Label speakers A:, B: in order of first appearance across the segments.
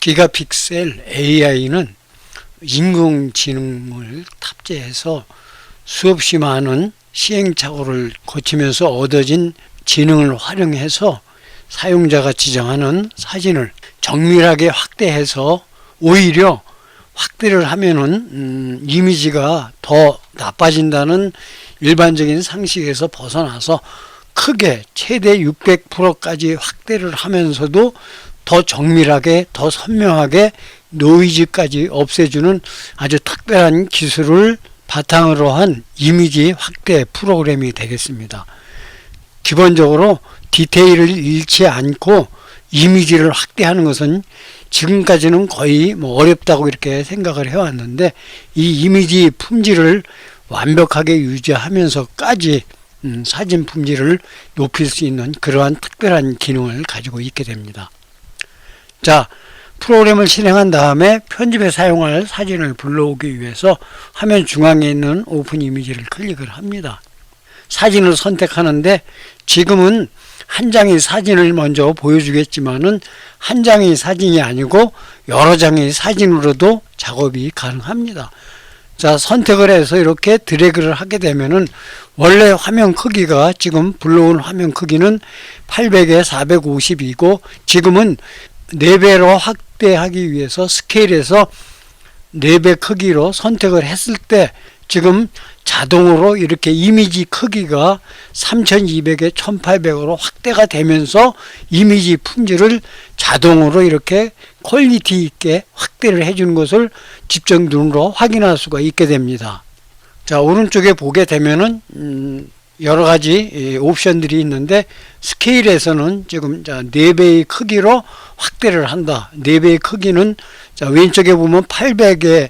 A: 기가픽셀 AI는 인공지능을 탑재해서 수없이 많은 시행착오를 거치면서 얻어진 지능을 활용해서 사용자가 지정하는 사진을 정밀하게 확대해서 오히려 확대를 하면은 이미지가 더 나빠진다는 일반적인 상식에서 벗어나서 크게 최대 600%까지 확대를 하면서도 더 정밀하게 더 선명하게 노이즈까지 없애주는 아주 특별한 기술을 바탕으로 한 이미지 확대 프로그램이 되겠습니다. 기본적으로 디테일을 잃지 않고 이미지를 확대하는 것은 지금까지는 거의 어렵다고 이렇게 생각을 해왔는데, 이 이미지 품질을 완벽하게 유지하면서까지 사진 품질을 높일 수 있는 그러한 특별한 기능을 가지고 있게 됩니다. 자, 프로그램을 실행한 다음에 편집에 사용할 사진을 불러오기 위해서 화면 중앙에 있는 오픈 이미지를 클릭을 합니다. 사진을 선택하는데 지금은 한 장의 사진을 먼저 보여주겠지만은 한 장의 사진이 아니고 여러 장의 사진으로도 작업이 가능합니다. 자, 선택을 해서 이렇게 드래그를 하게 되면은 원래 화면 크기가 지금 불러온 화면 크기는 800에 450이고 지금은 4배로 확대하기 위해서 스케일에서 4배 크기로 선택을 했을 때 지금 자동으로 이렇게 이미지 크기가 3200에 1800으로 확대가 되면서 이미지 품질을 자동으로 이렇게 퀄리티 있게 확대를 해주는 것을 직접 눈으로 확인할 수가 있게 됩니다. 자, 오른쪽에 보게 되면은 여러 가지 옵션들이 있는데, 스케일에서는 지금 4배의 크기로 확대를 한다. 4배의 크기는 자, 왼쪽에 보면 800의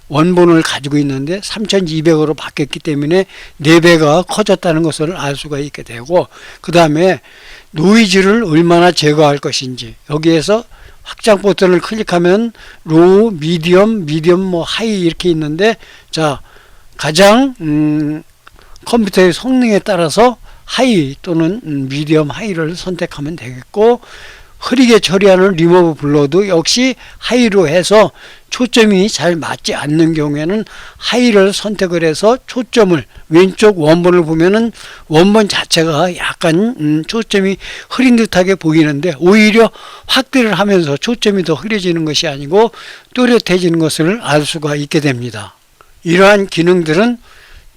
A: 원본을 가지고 있는데 3200으로 바뀌었기 때문에 4배가 커졌다는 것을 알 수가 있게 되고, 그 다음에 노이즈를 얼마나 제거할 것인지, 여기에서 확장 버튼을 클릭하면 로우, 미디엄, 하이 이렇게 있는데, 자, 가장 컴퓨터의 성능에 따라서 하이 또는 미디엄 하이를 선택하면 되겠고, 흐리게 처리하는 리모브 블러도 역시 하이로 해서 초점이 잘 맞지 않는 경우에는 하이를 선택을 해서 초점을, 왼쪽 원본을 보면은 원본 자체가 약간 초점이 흐린 듯하게 보이는데 오히려 확대를 하면서 초점이 더 흐려지는 것이 아니고 또렷해지는 것을 알 수가 있게 됩니다. 이러한 기능들은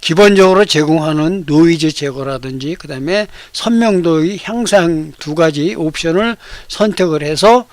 A: 기본적으로 제공하는 노이즈 제거라든지 그 다음에 선명도의 향상 두 가지 옵션을 선택을 해서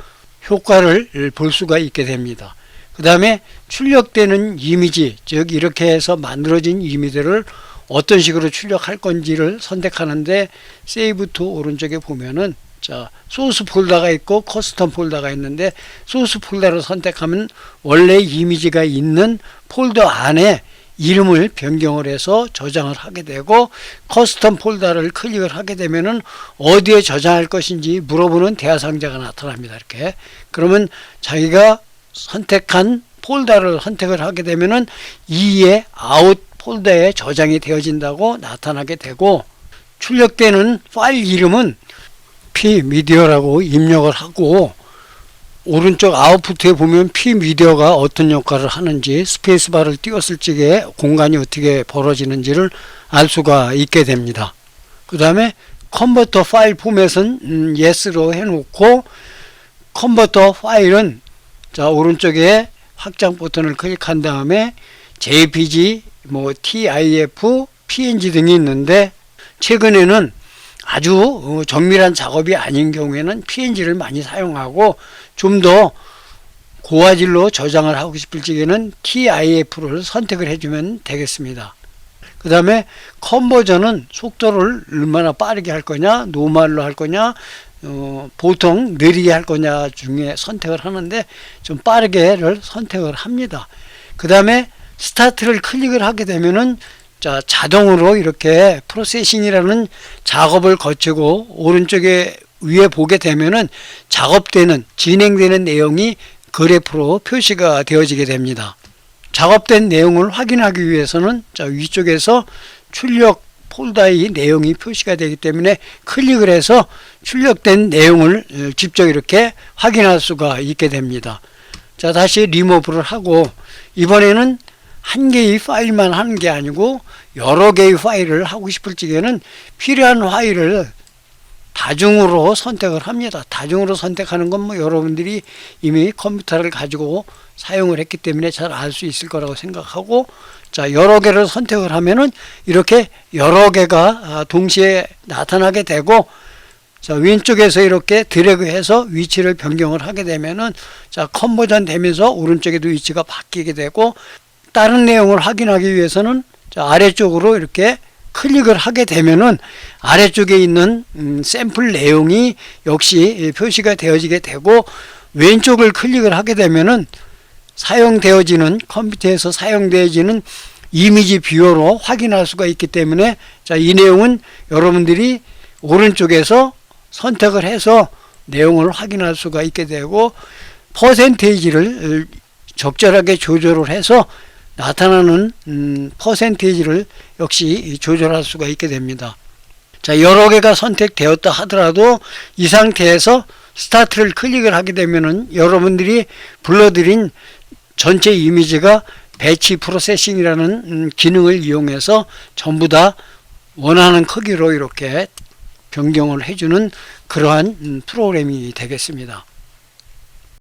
A: 효과를 볼 수가 있게 됩니다. 그 다음에 출력되는 이미지, 즉 이렇게 해서 만들어진 이미지를 어떤 식으로 출력할 건지를 선택하는데, 세이브 투 오른쪽에 보면은 자, 소스 폴더가 있고 커스텀 폴더가 있는데, 소스 폴더를 선택하면 원래 이미지가 있는 폴더 안에 이름을 변경을 해서 저장을 하게 되고, 커스텀 폴더를 클릭을 하게 되면은 어디에 저장할 것인지 물어보는 대화상자가 나타납니다. 이렇게. 그러면 자기가 선택한 폴더를 선택을 하게 되면은 이에 아웃 폴더에 저장이 되어진다고 나타나게 되고, 출력되는 파일 이름은 pme디어라고 입력을 하고, 오른쪽 아웃풋에 보면 pme디어가 어떤 역할을 하는지, 스페이스바를 띄웠을 적에 공간이 어떻게 벌어지는지를 알 수가 있게 됩니다. 그 다음에 컨버터 파일 포맷은 yes로 해놓고, 컨버터 파일은 자, 오른쪽에 확장 버튼을 클릭한 다음에 jpg, TIF, PNG 등이 있는데, 최근에는 아주 정밀한 작업이 아닌 경우에는 PNG를 많이 사용하고, 좀 더 고화질로 저장을 하고 싶을 적에는 TIF를 선택을 해주면 되겠습니다. 그 다음에 컨버전은 속도를 얼마나 빠르게 할 거냐, 노멀로 할 거냐, 보통 느리게 할 거냐 중에 선택을 하는데 좀 빠르게를 선택을 합니다. 그 다음에 스타트를 클릭을 하게 되면은 자, 자동으로 이렇게 프로세싱이라는 작업을 거치고 오른쪽에 위에 보게 되면은 작업되는, 진행되는 내용이 그래프로 표시가 되어지게 됩니다. 작업된 내용을 확인하기 위해서는 자, 위쪽에서 출력 폴더의 내용이 표시가 되기 때문에 클릭을 해서 출력된 내용을 직접 이렇게 확인할 수가 있게 됩니다. 자, 다시 리무브를 하고 이번에는 한 개의 파일만 하는 게 아니고 여러 개의 파일을 하고 싶을 적에는 필요한 파일을 다중으로 선택을 합니다. 다중으로 선택하는 건 뭐 여러분들이 이미 컴퓨터를 가지고 사용을 했기 때문에 잘 알 수 있을 거라고 생각하고, 자, 여러 개를 선택을 하면은 이렇게 여러 개가 동시에 나타나게 되고, 자, 왼쪽에서 이렇게 드래그해서 위치를 변경을 하게 되면은 자, 컨버전 되면서 오른쪽에도 위치가 바뀌게 되고, 다른 내용을 확인하기 위해서는 자, 아래쪽으로 이렇게 클릭을 하게 되면은 아래쪽에 있는 샘플 내용이 역시 표시가 되어지게 되고, 왼쪽을 클릭을 하게 되면은 사용되어지는 컴퓨터에서 사용되어지는 이미지 뷰어로 확인할 수가 있기 때문에 자, 이 내용은 여러분들이 오른쪽에서 선택을 해서 내용을 확인할 수가 있게 되고, 퍼센테이지를 적절하게 조절을 해서 나타나는 퍼센테이지를 역시 조절할 수가 있게 됩니다. 자, 여러 개가 선택되었다 하더라도 이 상태에서 스타트를 클릭을 하게 되면은 여러분들이 불러드린 전체 이미지가 배치 프로세싱이라는 기능을 이용해서 전부 다 원하는 크기로 이렇게 변경을 해주는 그러한 프로그램이 되겠습니다.